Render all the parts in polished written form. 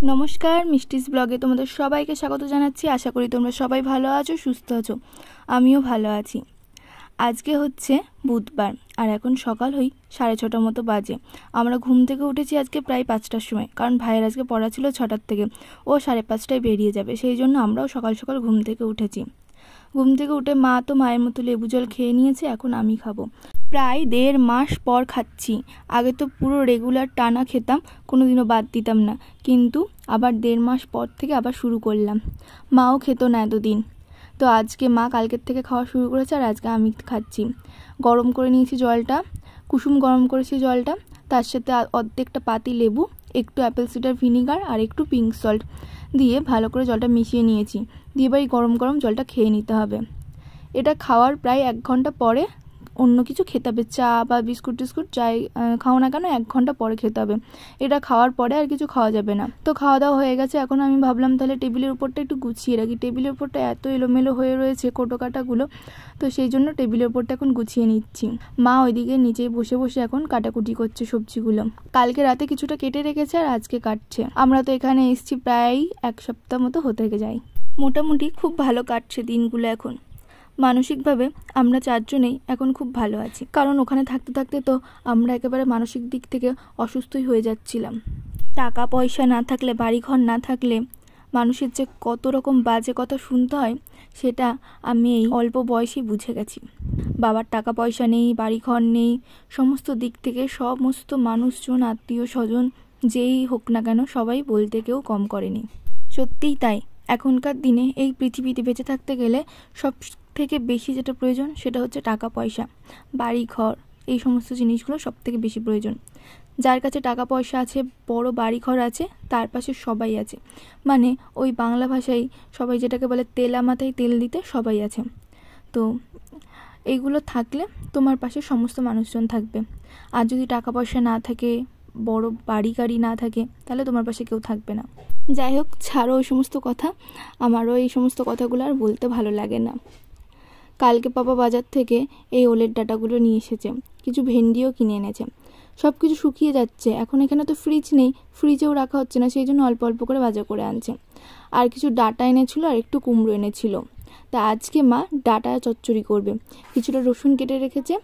নমস্কার, মিষ্টিস ব্লগে তোমাদের সবাইকে স্বাগত জানাচ্ছি। আশা করি তোমরা সবাই ভালো আছো, সুস্থ আছো। আমিও ভালো আছি। আজকে হচ্ছে বুধবার আর এখন সকাল 6:30 মতো বাজে। আমরা ঘুম থেকে উঠেছি আজকে প্রায় 5টার সময়, কারণ ভাইয়ের আজকে পড়া ছিল 6টার থেকে। ও 5:30টায় বেরিয়ে যাবে, সেই জন্য আমরাও সকাল সকাল ঘুম থেকে উঠেছি। ঘুম থেকে উঠে মা তো মায়ের মতো লেবু জল খেয়ে নিয়েছে, এখন আমি খাবো। প্রায় 1.5 মাস পর খাচ্ছি। আগে তো পুরো রেগুলার টানা খেতাম, কোনোদিনও বাদ দিতাম না, কিন্তু আবার 1.5 মাস পর থেকে আবার শুরু করলাম। মাও খেত না এতদিন, তো আজকে মা কালকের থেকে খাওয়া শুরু করেছে আর আজকে আমি খাচ্ছি। গরম করে নিয়েছি জলটা, কুসুম গরম করেছি জলটা, তার সাথে অর্ধেকটা পাতি লেবু, একটু অ্যাপেল সিডার ভিনিগার আর একটু পিঙ্ক সল্ট দিয়ে ভালো করে জলটা মিশিয়ে নিয়েছি। দিয়ে এবার গরম গরম জলটা খেয়ে নিতে হবে। এটা খাওয়ার প্রায় 1 ঘন্টা পরে অন্য কিছু খেতে হবে, চা বা বিস্কুট টিস্কুট যাই খাও না কেন 1 ঘন্টা পরে খেতে হবে। এটা খাওয়ার পরে আর কিছু খাওয়া যাবে না। তো খাওয়া দাওয়া হয়ে গেছে, এখন আমি ভাবলাম তাহলে টেবিলের উপরটা একটু গুছিয়ে রাখি। টেবিলের উপরটা এত এলোমেলো হয়ে রয়েছে কোটো কাটাগুলো, তো সেই জন্য টেবিলের উপরটা এখন গুছিয়ে নিচ্ছি। মা ওইদিকে নিচেই বসে বসে এখন কাটাকুটি করছে সবজিগুলো। কালকে রাতে কিছুটা কেটে রেখেছে আর আজকে কাটছে। আমরা তো এখানে এসেছি প্রায় 1 সপ্তাহ মতো হতে যায়। মোটামুটি খুব ভালো কাটছে দিনগুলো। এখন মানসিকভাবে আমরা 4 জনেই এখন খুব ভালো আছি, কারণ ওখানে থাকতে থাকতে তো আমরা একেবারে মানসিক দিক থেকে অসুস্থই হয়ে যাচ্ছিলাম। টাকা পয়সা না থাকলে, বাড়িঘর না থাকলে মানুষের যে কত রকম বাজে কথা শুনতে হয়, সেটা আমি এই অল্প বয়সেই বুঝে গেছি। বাবার টাকা পয়সা নেই, বাড়িঘর নেই, সমস্ত দিক থেকে সমস্ত মানুষজন, আত্মীয় স্বজন যেই হোক না কেন সবাই বলতে কেউ কম করেনি। সত্যিই তাই। এখনকার দিনে এই পৃথিবীতে বেঁচে থাকতে গেলে সব থেকে বেশি যেটা প্রয়োজন সেটা হচ্ছে টাকা পয়সা, বাড়ি ঘর, এই সমস্ত জিনিসগুলো সব থেকে বেশি প্রয়োজন। যার কাছে টাকা পয়সা আছে, বড় বাড়ি ঘর আছে, তার পাশে সবাই আছে। মানে ওই বাংলা ভাষায় সবাই যেটাকে বলে তেলা মাথায় তেল দিতে সবাই আছে। তো এইগুলো থাকলে তোমার পাশে সমস্ত মানুষজন থাকবে। আর যদি টাকা পয়সা না থাকে, বড় বাড়ি গাড়ি না থাকে, তাহলে তোমার পাশে কেউ থাকবে না। যাই হোক, ছাড়ো ওই সমস্ত কথা। আমারও এই সমস্ত কথাগুলো আর বলতে ভালো লাগে না। কালকে পাপা বাজার থেকে এই ওলের ডাঁটাগুলো নিয়ে এসেছে, কিছু ভেন্ডিও কিনে এনেছে। সব কিছু শুকিয়ে যাচ্ছে। এখন এখানে তো ফ্রিজ নেই, ফ্রিজেও রাখা হচ্ছে না, সেই জন্য অল্প অল্প করে বাজার করে আনছে। আর কিছু ডাঁটা এনেছিল আর একটু কুমড়ো এনেছিল। তা আজকে মা ডাঁটা চচ্চড়ি করবে। কিছুটা রসুন কেটে রেখেছে,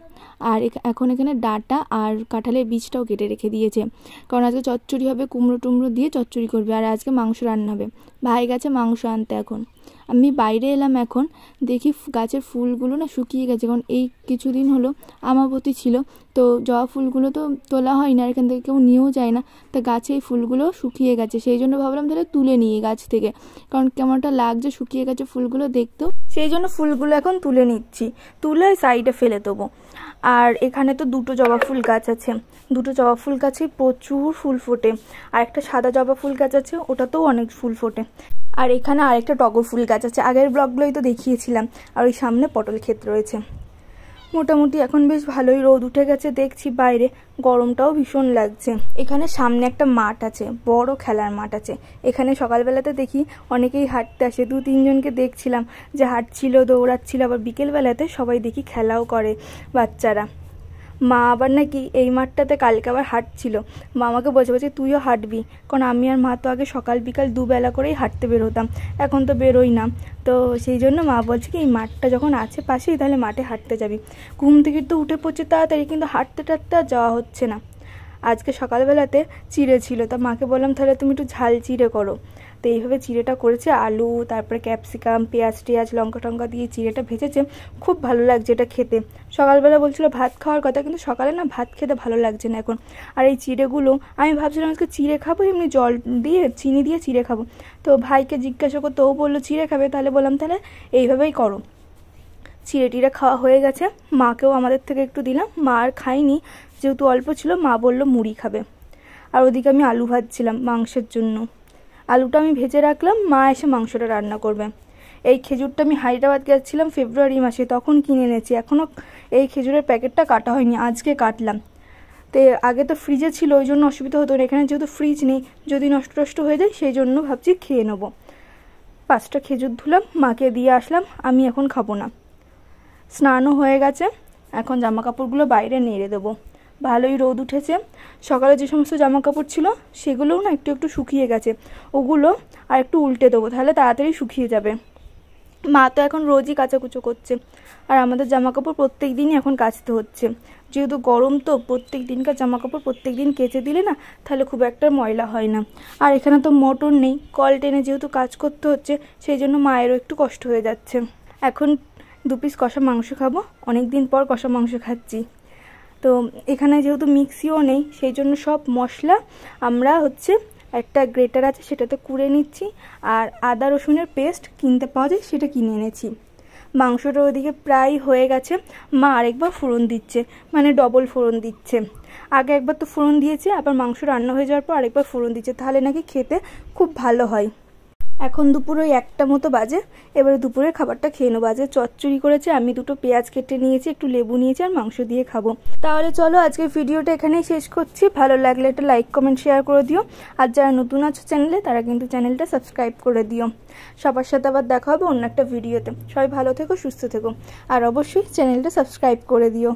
আর এখন এখানে ডাঁটা আর কাঁঠালের বীজটাও কেটে রেখে দিয়েছে, কারণ আজকে চচ্চড়ি হবে, কুমড়ো টুমড়ো দিয়ে চচ্চড়ি করবে। আর আজকে মাংস রান্না হবে। ভাই গেছে মাংস আনতে। এখন আমি বাইরে এলাম, এখন দেখি গাছের ফুলগুলো না শুকিয়ে গেছে, কারণ এই কিছুদিন হলো আমাবতী ছিল, তো জবা ফুলগুলো তো তোলা হয় না, এখান থেকে কেউ নিয়েও যায় না। তা গাছে এই ফুলগুলো শুকিয়ে গেছে, সেই জন্য ভাবলাম তাহলে তুলে নিই গাছ থেকে, কারণ কেমনটা লাগছে শুকিয়ে গেছে ফুলগুলো দেখতেও। সেই জন্য ফুলগুলো এখন তুলে নিচ্ছি, তুলে সাইডে ফেলে দেবো। আর এখানে তো 2টো জবা ফুল গাছ আছে, 2টো জবা ফুল গাছে প্রচুর ফুল ফোটে। আর একটা সাদা জবা ফুল গাছ আছে, ওটাতেও অনেক ফুল ফোটে। আর এখানে আরেকটা টগর ফুল গাছ আছে, আগের ব্লগগুলোই তো দেখিয়েছিলাম। আর ওই সামনে পটল ক্ষেত রয়েছে। মোটামুটি এখন বেশ ভালোই রোদ উঠে গেছে, দেখছি বাইরে গরমটাও ভীষণ লাগছে। এখানে সামনে একটা মাঠ আছে, বড় খেলার মাঠ আছে। এখানে সকালবেলাতে দেখি অনেকেই হাঁটতে আসে, 2-3 জনকে দেখছিলাম যে হাঁটছিল, দৌড়াচ্ছিল। আবার বিকেলবেলাতে সবাই দেখি খেলাও করে বাচ্চারা। মা আবার নাকি এই মাঠটাতে কালকে আবার হাঁটছিল। মা আমাকে বলছে তুইও হাঁটবি, কারণ আমি আর মা তো আগে সকাল বিকাল 2 বেলা করেই হাঁটতে বেরোতাম, এখন তো বেরোই না। তো সেই জন্য মা বলছে কি এই মাঠটা যখন আছে পাশেই, তাহলে মাঠে হাঁটতে যাবি। ঘুম থেকে তো উঠে পড়ছে তাড়াতাড়ি, কিন্তু হাঁটতে টাটতে আর যাওয়া হচ্ছে না। আজকে সকালবেলাতে চিড়ে ছিল, তা মাকে বললাম তাহলে তুমি একটু ঝাল চিড়ে করো। তো এইভাবে চিড়েটা করেছে, আলু, তারপরে ক্যাপসিকাম, পেঁয়াজ টেয়াজ, লঙ্কা টঙ্কা দিয়ে চিড়েটা ভেজেছে। খুব ভালো লাগছে এটা খেতে। সকালবেলা বলছিল ভাত খাওয়ার কথা, কিন্তু সকালে না ভাত খেতে ভালো লাগছে না এখন। আর এই চিড়েগুলো আমি ভাবছিলাম আজকে চিড়ে খাবো, এমনি জল দিয়ে চিনি দিয়ে চিড়ে খাবো। তো ভাইকে জিজ্ঞাসা করতে, ও বললো চিড়ে খাবে, তাহলে বললাম তাহলে এইভাবেই করো। চিড়ে টিড়ে খাওয়া হয়ে গেছে, মাকেও আমাদের থেকে একটু দিলাম। মা আর খাইনি, যেহেতু অল্প ছিল। মা বললো মুড়ি খাবে। আর ওদিকে আমি আলু ভাজছিলাম মাংসের জন্য। আলুটা আমি ভেজে রাখলাম, মা এসে মাংসটা রান্না করবে। এই খেজুরটা আমি হায়দ্রাবাদ গেছিলাম ফেব্রুয়ারি মাসে, তখন কিনে এনেছি। এখনও এই খেজুরের প্যাকেটটা কাটা হয়নি, আজকে কাটলাম। তো আগে তো ফ্রিজে ছিল, ওই জন্য অসুবিধা হতো না। এখানে যেহেতু ফ্রিজ নেই, যদি নষ্ট হয়ে যায় সেই জন্য ভাবছি খেয়ে নেবো। 5টা খেজুর ধুলাম, মাকে দিয়ে আসলাম। আমি এখন খাবো না। স্নানও হয়ে গেছে, এখন জামা কাপড়গুলো বাইরে নেড়ে দেবো। ভালোই রোদ উঠেছে। সকালে যে সমস্ত জামা কাপড় ছিল সেগুলোও না একটু একটু শুকিয়ে গেছে, ওগুলো আর একটু উল্টে দেবো, তাহলে তাড়াতাড়ি শুকিয়ে যাবে। মা তো এখন রোজই কাচাকুচো করছে, আর আমাদের জামা কাপড় প্রত্যেক দিনই এখন কাচতে হচ্ছে, যেহেতু গরম তো প্রত্যেক দিনকার জামা কাপড় প্রত্যেক দিন কেচে দিলে না তাহলে খুব একটা ময়লা হয় না। আর এখানে তো মোটর নেই, কল টেনে যেহেতু কাজ করতে হচ্ছে সেই জন্য মায়েরও একটু কষ্ট হয়ে যাচ্ছে। এখন 2 পিস কষা মাংস খাবো, অনেক দিন পর কষা মাংস খাচ্ছি। তো এখানে যেহেতু মিক্সিও নেই সেই জন্য সব মশলা আমরা একটা গ্রেটার আছে সেটাতে কুড়ে নিচ্ছি, আর আদা রসুনের পেস্ট কিনতে পাওয়া যায় সেটা কিনে এনেছি। মাংসটা ওদিকে প্রায় হয়ে গেছে, মা আরেকবার ফোড়ন দিচ্ছে, মানে ডবল ফোড়ন দিচ্ছে। আগে একবার তো ফোড়ন দিয়েছে, আবার মাংস রান্না হয়ে যাওয়ার পর আরেকবার ফোড়ন দিচ্ছে, তাহলে নাকি খেতে খুব ভালো হয়। এখন দুপুর ওই 1টা মতো বাজে, এবারে দুপুরের খাবারটা খেয়ে নেবো। আজকে চচ্চড়ি করেছে, আমি 2টো পেঁয়াজ কেটে নিয়েছি, একটু লেবু নিয়েছি আর মাংস দিয়ে খাবো। তাহলে চলো আজকের ভিডিওটা এখানেই শেষ করছি। ভালো লাগলে একটা লাইক কমেন্ট শেয়ার করে দিও, আর যারা নতুন আছো চ্যানেলে তারা কিন্তু চ্যানেলটা সাবস্ক্রাইব করে দিও। সবার সাথে আবার দেখা হবে অন্য একটা ভিডিওতে। সবাই ভালো থেকো, সুস্থ থেকো, আর অবশ্যই চ্যানেলটা সাবস্ক্রাইব করে দিও।